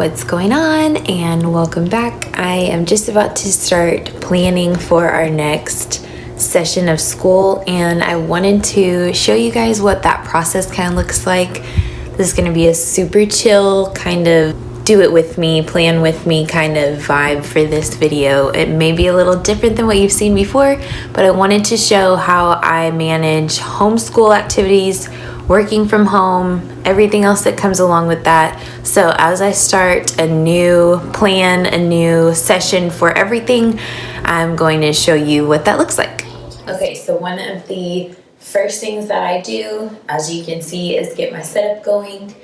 What's going on? And welcome back. I am just about to start planning for our next session of school, and I wanted to show you guys what that process kind of looks like. This is going to be a super chill kind of do it with me, plan with me kind of vibe for this video. It may be a little different than what you've seen before, but I wanted to show how I manage homeschool activities, working from home, everything else that comes along with that. So as I start a new plan, a new session for everything, I'm going to show you what that looks like. Okay, so one of the first things that I do, as you can see, is get my setup going.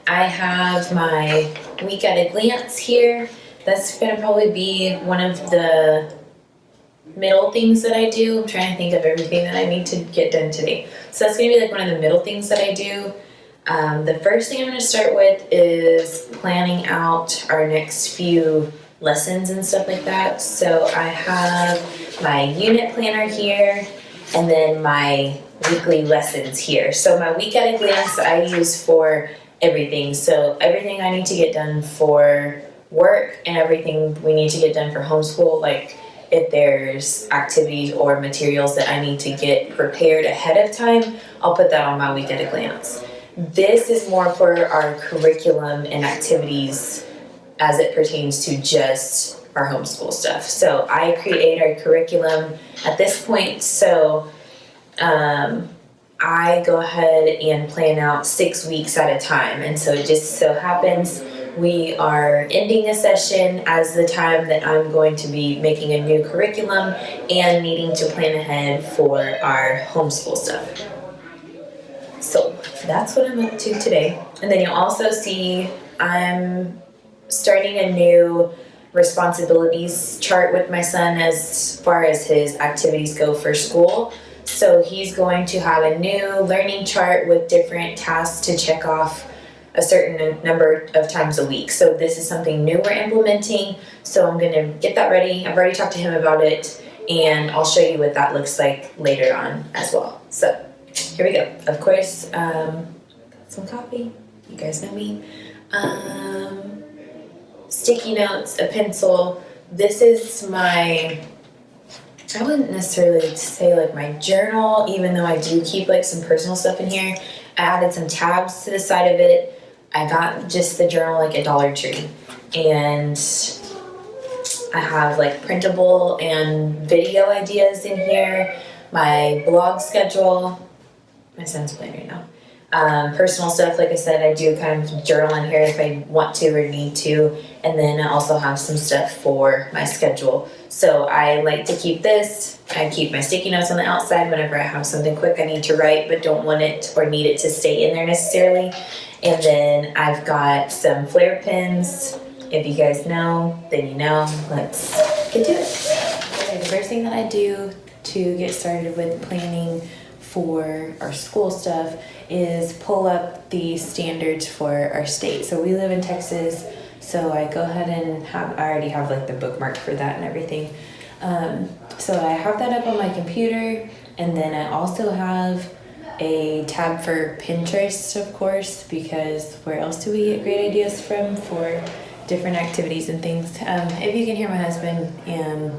I have my week at a glance here. That's gonna probably be one of the middle things that I do. I'm trying to think of everything that I need to get done today. So that's gonna be like one of the middle things that I do. The first thing I'm gonna start with is planning out our next few lessons and stuff like that. So I have my unit planner here and then my weekly lessons here. So my week at a glance I use for everything. So everything I need to get done for work and everything we need to get done for homeschool, like if there's activities or materials that I need to get prepared ahead of time, I'll put that on my week at a glance. This is more for our curriculum and activities as it pertains to just our homeschool stuff. So I create our curriculum at this point. So I go ahead and plan out 6 weeks at a time. And so it just so happens we are ending a session as the time that I'm going to be making a new curriculum and needing to plan ahead for our homeschool stuff. So that's what I'm up to today. And then you'll also see I'm starting a new responsibilities chart with my son as far as his activities go for school. So he's going to have a new learning chart with different tasks to check off a certain number of times a week. So this is something new we're implementing. So I'm going to get that ready. I've already talked to him about it, and I'll show you what that looks like later on as well. So here we go. Of course, got some coffee. You guys know me. Sticky notes, a pencil. This is my, I wouldn't necessarily say like my journal, even though I do keep like some personal stuff in here. I added some tabs to the side of it. I got just the journal like at Dollar Tree. And I have like printable and video ideas in here. My blog schedule. My son's playing right now. Personal stuff, like I said, I do kind of journal in here if I want to or need to. And then I also have some stuff for my schedule. So I like to keep this. I keep my sticky notes on the outside whenever I have something quick I need to write but don't want it or need it to stay in there necessarily. And then I've got some flare pens. If you guys know, then you know. Let's get to it. Okay, the first thing that I do to get started with planning for our school stuff is pull up the standards for our state. So we live in Texas, so I go ahead and I already have like the bookmark for that and everything. So I have that up on my computer, and then I also have a tab for Pinterest, of course, because where else do we get great ideas from for different activities and things? If you can hear my husband and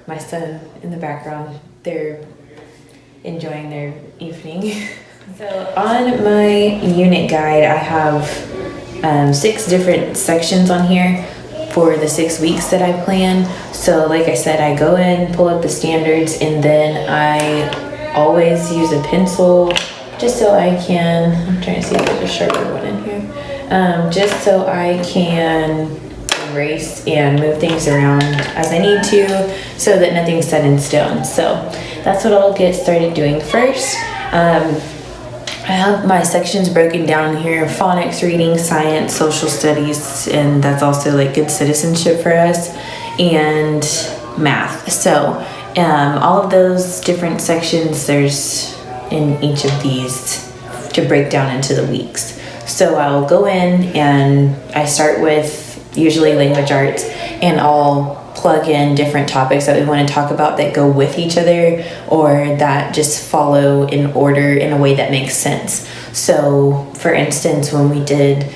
my son in the background, they're enjoying their evening. So on my unit guide, I have 6 different sections on here for the 6 weeks that I plan. So like I said, I go in, pull up the standards, and then I always use a pencil just so I can, I'm trying to see if there's a sharper one in here, just so I can erase and move things around as I need to so that nothing's set in stone. So that's what I'll get started doing first. I have my sections broken down here: phonics, reading, science, social studies, and that's also like good citizenship for us, and math. So all of those different sections, there's in each of these to break down into the weeks. So I'll go in and I start with usually language arts, and I'll plug in different topics that we want to talk about that go with each other or that just follow in order in a way that makes sense. So for instance, when we did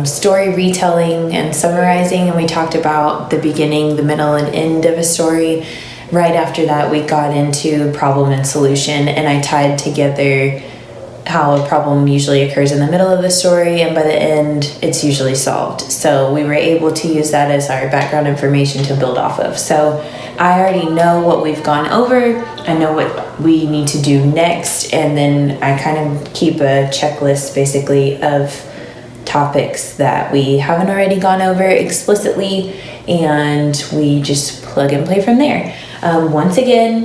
story retelling and summarizing, and we talked about the beginning, the middle, and end of a story. Right after that, we got into problem and solution, and I tied together how a problem usually occurs in the middle of the story, and by the end, it's usually solved. So we were able to use that as our background information to build off of. So I already know what we've gone over. I know what we need to do next, and then I kind of keep a checklist basically of topics that we haven't already gone over explicitly, and we just plug and play from there. Once again,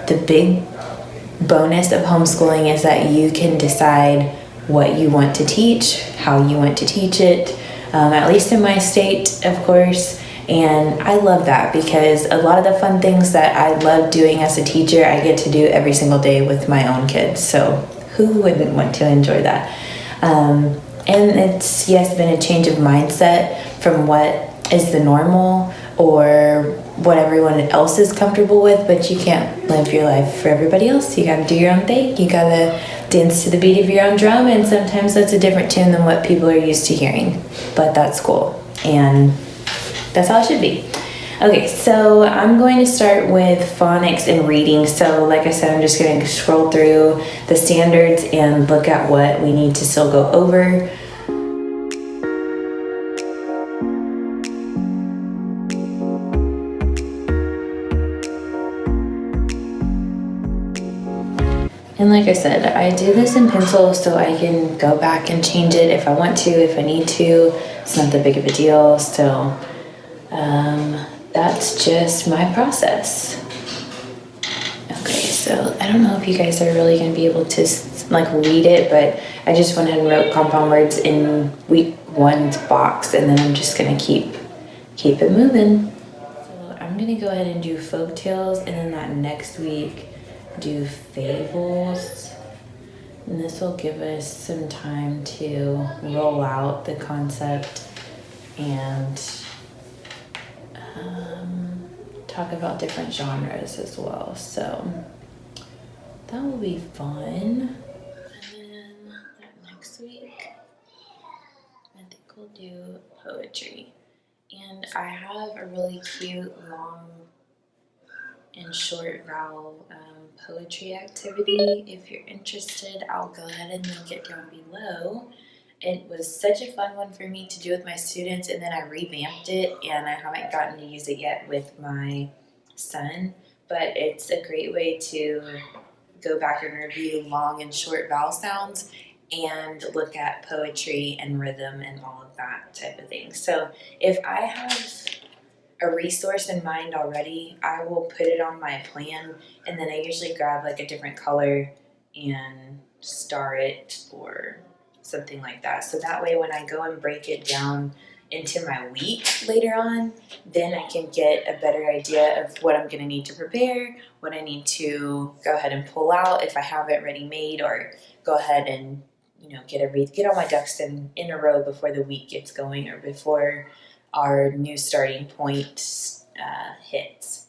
the big bonus of homeschooling is that you can decide what you want to teach, how you want to teach it, at least in my state, of course. And I love that because a lot of the fun things that I love doing as a teacher, I get to do every single day with my own kids. So who wouldn't want to enjoy that? And it's, yes, been a change of mindset from what is the normal or what everyone else is comfortable with, but you can't live your life for everybody else. You gotta do your own thing. You gotta dance to the beat of your own drum, and sometimes that's a different tune than what people are used to hearing, but that's cool, and that's how it should be. Okay, so I'm going to start with phonics and reading. So like I said, I'm just going to scroll through the standards and look at what we need to still go over. And like I said, I do this in pencil so I can go back and change it if I want to, if I need to. It's not that big of a deal, so that's just my process. Okay, so I don't know if you guys are really going to be able to like read it, but I just went ahead and wrote compound words in week one's box, and then I'm just going to keep it moving. So I'm going to go ahead and do folk tales, and then that next week do fables. And this will give us some time to roll out the concept and talk about different genres as well. So that will be fun. And then that next week, I think we'll do poetry. And I have a really cute long and short vowel poetry activity. If you're interested, I'll go ahead and link it down below. It was such a fun one for me to do with my students, and then I revamped it, and I haven't gotten to use it yet with my son, but it's a great way to go back and review long and short vowel sounds and look at poetry and rhythm and all of that type of thing. So if I have a resource in mind already, I will put it on my plan, and then I usually grab like a different color and star it or something like that. So that way when I go and break it down into my week later on, then I can get a better idea of what I'm going to need to prepare, what I need to go ahead and pull out if I have it ready made, or go ahead and get all my ducks in a row before the week gets going or before our new starting point hits.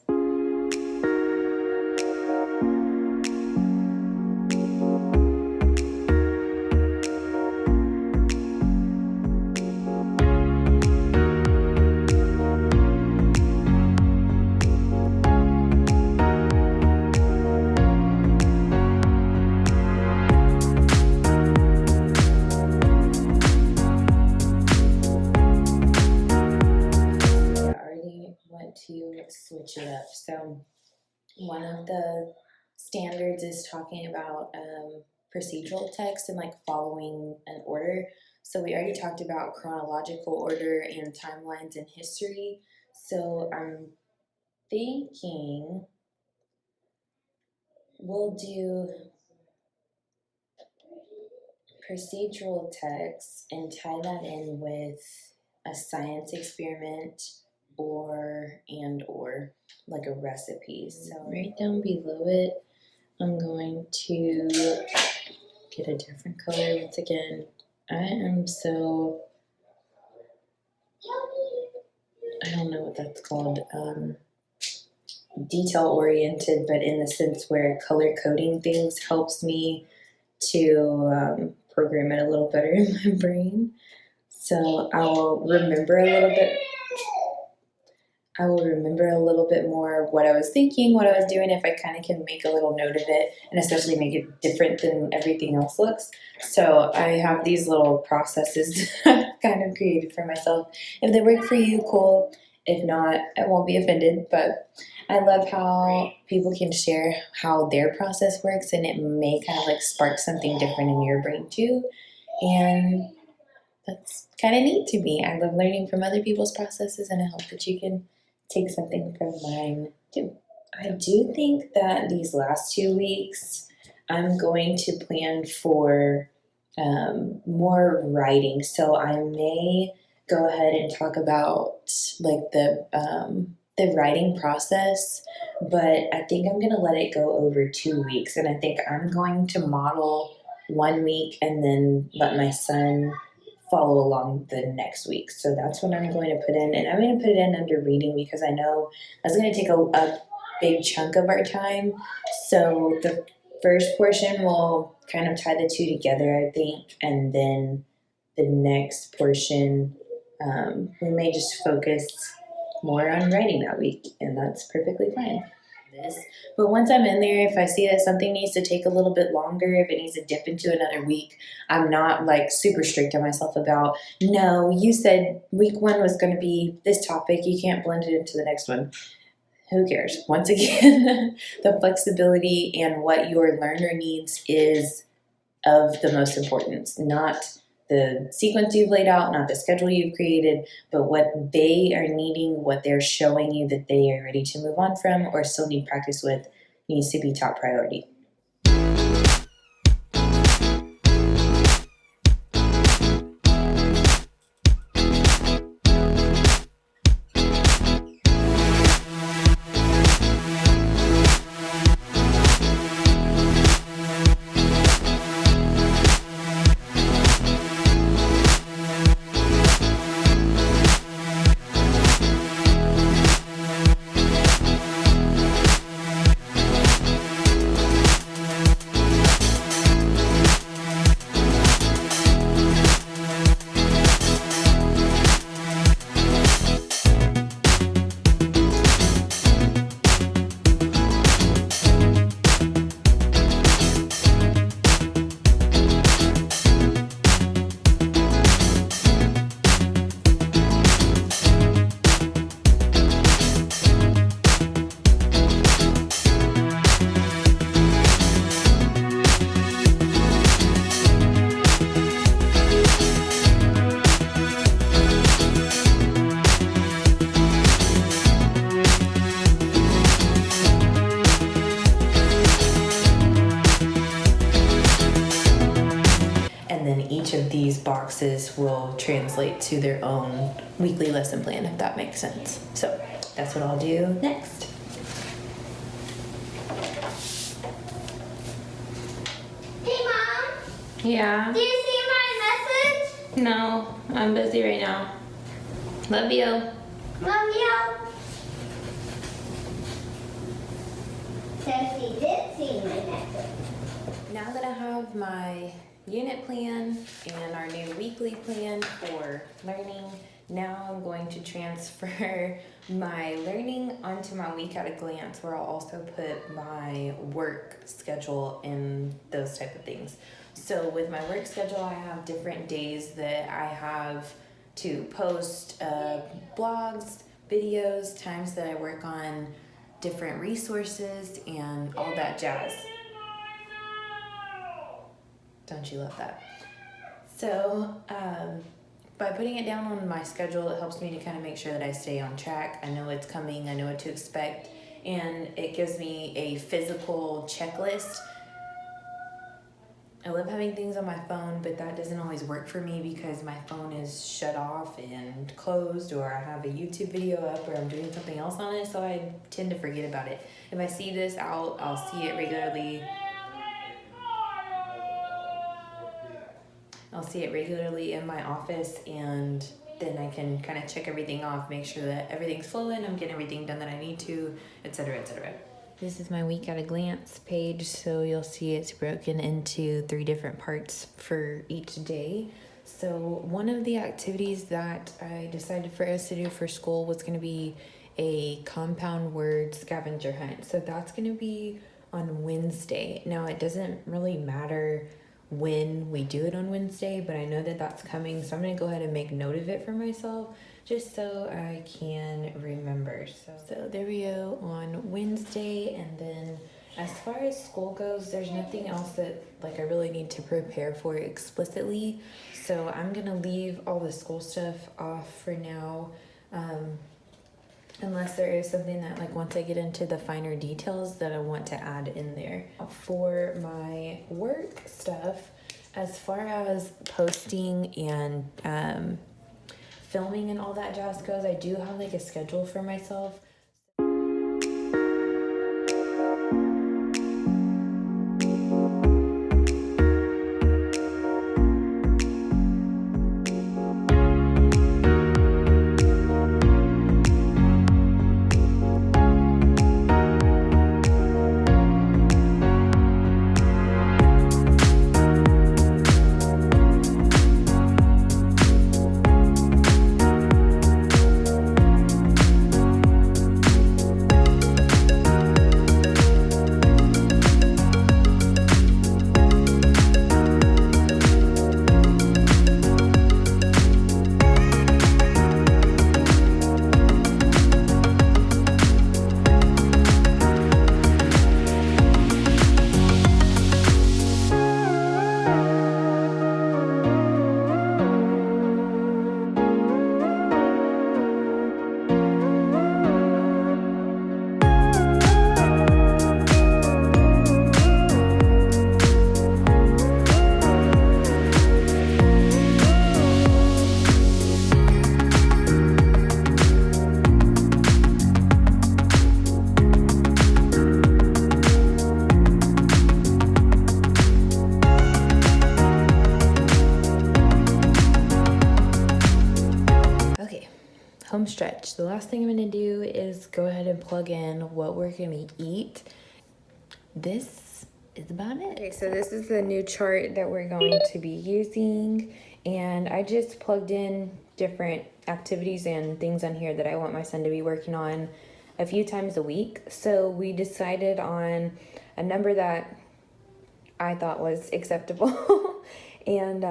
To switch it up. So one of the standards is talking about procedural text and like following an order. So we already talked about chronological order and timelines and history. So I'm thinking we'll do procedural text and tie that in with a science experiment or like a recipe. So right down below it, I'm going to get a different color once again. I am so, I don't know what that's called, detail oriented, but in the sense where color coding things helps me to program it a little better in my brain. So I will remember a little bit. I will remember a little bit more what I was thinking, what I was doing, if I kind of can make a little note of it, and especially make it different than everything else looks. So I have these little processes that I've kind of created for myself. If they work for you, cool. If not, I won't be offended. But I love how people can share how their process works, and it may kind of like spark something different in your brain too. And that's kind of neat to me. I love learning from other people's processes, and I hope that you can take something from mine too. I do think that these last 2 weeks, I'm going to plan for more writing. So I may go ahead and talk about like the writing process, but I think I'm gonna let it go over 2 weeks, and I think I'm going to model 1 week and then let my son follow along the next week. So that's what I'm going to put in, and I'm going to put it in under reading because I know that's going to take a big chunk of our time. So the first portion will kind of tie the two together, I think, and then the next portion we may just focus more on writing that week, and that's perfectly fine. But once I'm in there, if I see that something needs to take a little bit longer, if it needs to dip into another week, I'm not like super strict on myself about, no, you said week 1 was going to be this topic, you can't blend it into the next one. Who cares? Once again, the flexibility and what your learner needs is of the most importance, not the sequence you've laid out, not the schedule you've created, but what they are needing, what they're showing you that they are ready to move on from or still need practice with needs to be top priority. Of these boxes will translate to their own weekly lesson plan, if that makes sense. So that's what I'll do next. Hey, Mom. Yeah? Do you see my message? No, I'm busy right now. Love you. Love you. So she did see my message. Now that I have my unit plan and our new weekly plan for learning, now I'm going to transfer my learning onto my week at a glance, where I'll also put my work schedule and those type of things. So with my work schedule, I have different days that I have to post blogs, videos, times that I work on different resources and all that jazz. Don't you love that? So by putting it down on my schedule, it helps me to kind of make sure that I stay on track. I know it's coming, I know what to expect, and it gives me a physical checklist. I love having things on my phone, but that doesn't always work for me because my phone is shut off and closed, or I have a YouTube video up, or I'm doing something else on it, so I tend to forget about it. If I see this out, I'll see it regularly. I'll see it regularly in my office, and then I can kind of check everything off, make sure that everything's flowing, I'm getting everything done that I need to, etc., etc. This is my week at a glance page, so you'll see it's broken into 3 different parts for each day. So one of the activities that I decided for us to do for school was going to be a compound word scavenger hunt. So that's going to be on Wednesday. Now it doesn't really matter when we do it on Wednesday, but I know that that's coming, so I'm going to go ahead and make note of it for myself just so I can remember. So there we go on Wednesday. And then as far as school goes, there's nothing else that like I really need to prepare for explicitly, so I'm gonna leave all the school stuff off for now, unless there is something that like once I get into the finer details that I want to add in there. For my work stuff, as far as posting and filming and all that jazz goes, I do have like a schedule for myself. Home stretch. The last thing I'm going to do is go ahead and plug in what we're going to eat. This is about it. Okay, so this is the new chart that we're going to be using, and I just plugged in different activities and things on here that I want my son to be working on a few times a week. So we decided on a number that I thought was acceptable and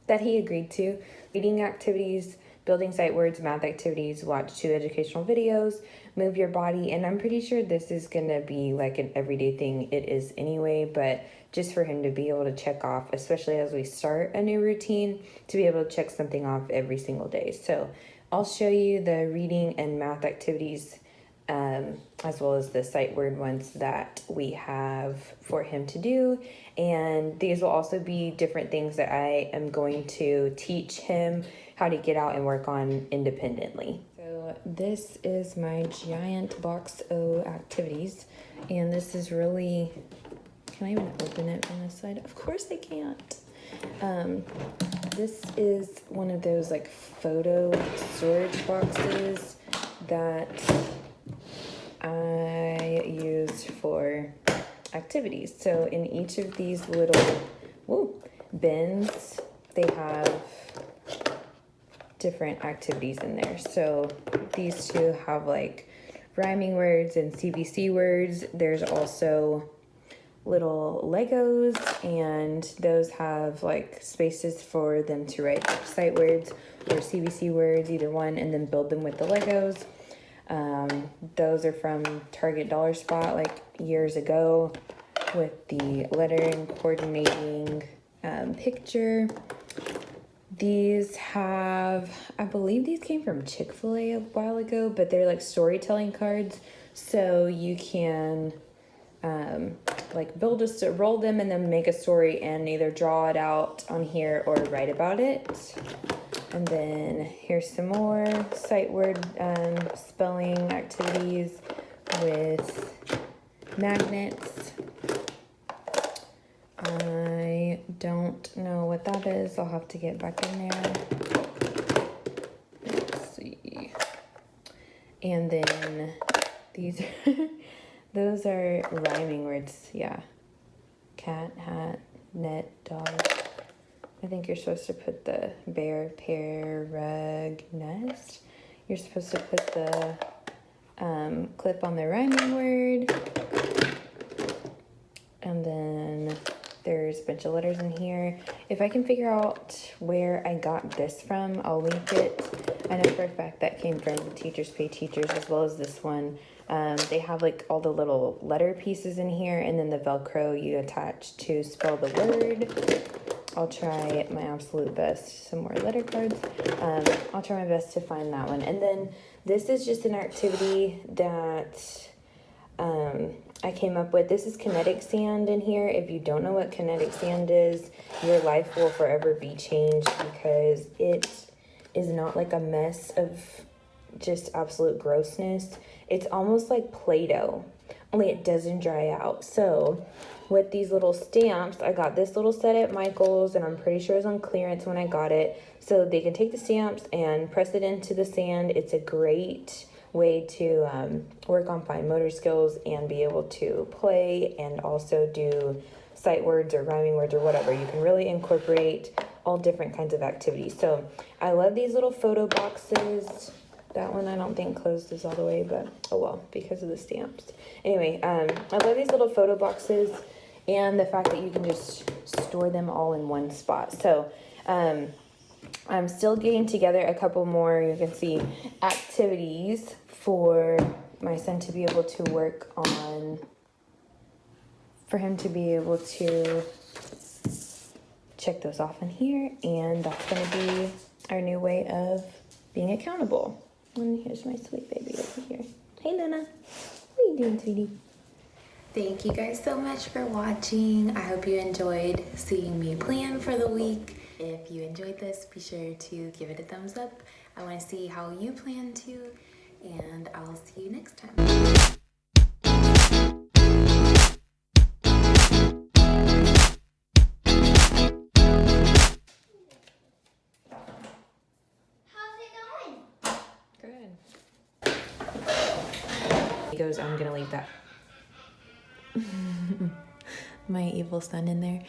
that he agreed to. Reading activities, building sight words, math activities, watch 2 educational videos, move your body. And I'm pretty sure this is gonna be like an everyday thing. It is anyway, but just for him to be able to check off, especially as we start a new routine, to be able to check something off every single day. So I'll show you the reading and math activities as well as the sight word ones that we have for him to do. And these will also be different things that I am going to teach him how to get out and work on independently. So this is my giant box O activities, and this is really, can I even open it from this side? Of course I can't. This is one of those like photo storage boxes that I use for activities. So in each of these little bins, they have different activities in there. So these 2 have like rhyming words and CVC words. There's also little Legos, and those have like spaces for them to write sight words or CVC words, either one, and then build them with the Legos. Those are from Target Dollar Spot like years ago with the lettering coordinating picture. These have, I believe these came from Chick-fil-A a while ago, but they're like storytelling cards. So you can like roll them and then make a story and either draw it out on here or write about it. And then here's some more sight word spelling activities with magnets. I don't know what that is. I'll have to get back in there. Let's see. And then these are Those are rhyming words, yeah. Cat, hat, net, dog. I think you're supposed to put the bear, pear, rug, nest. You're supposed to put the clip on the rhyming word. And then there's a bunch of letters in here. If I can figure out where I got this from, I'll link it. I know for a fact that came from Teachers Pay Teachers, as well as this one. They have like all the little letter pieces in here, and then the Velcro you attach to spell the word. I'll try my absolute best. Some more letter cards. I'll try my best to find that one. And then this is just an activity that I came up with. This is Kinetic Sand in here. If you don't know what Kinetic Sand is, your life will forever be changed, because it is not like a mess of just absolute grossness. It's almost like Play-Doh, only it doesn't dry out. So with these little stamps, I got this little set at Michael's, and I'm pretty sure it was on clearance when I got it. So they can take the stamps and press it into the sand. It's a great way to work on fine motor skills and be able to play and also do sight words or rhyming words or whatever. You can really incorporate all different kinds of activities. So I love these little photo boxes. That one I don't think closes all the way, but oh well, because of the stamps. Anyway, I love these little photo boxes and the fact that you can just store them all in one spot. So I'm still getting together a couple more, you can see, activities for my son to be able to work on, for him to be able to check those off in here, and that's going to be our new way of being accountable. And here's my sweet baby over here. Hey Luna, what are you doing, sweetie? Thank you guys so much for watching. I hope you enjoyed seeing me plan for the week. If you enjoyed this, be sure to give it a thumbs up. I want to see how you plan to, and I'll see you next time. How's it going? Good. He goes, I'm gonna leave that my evil son in there.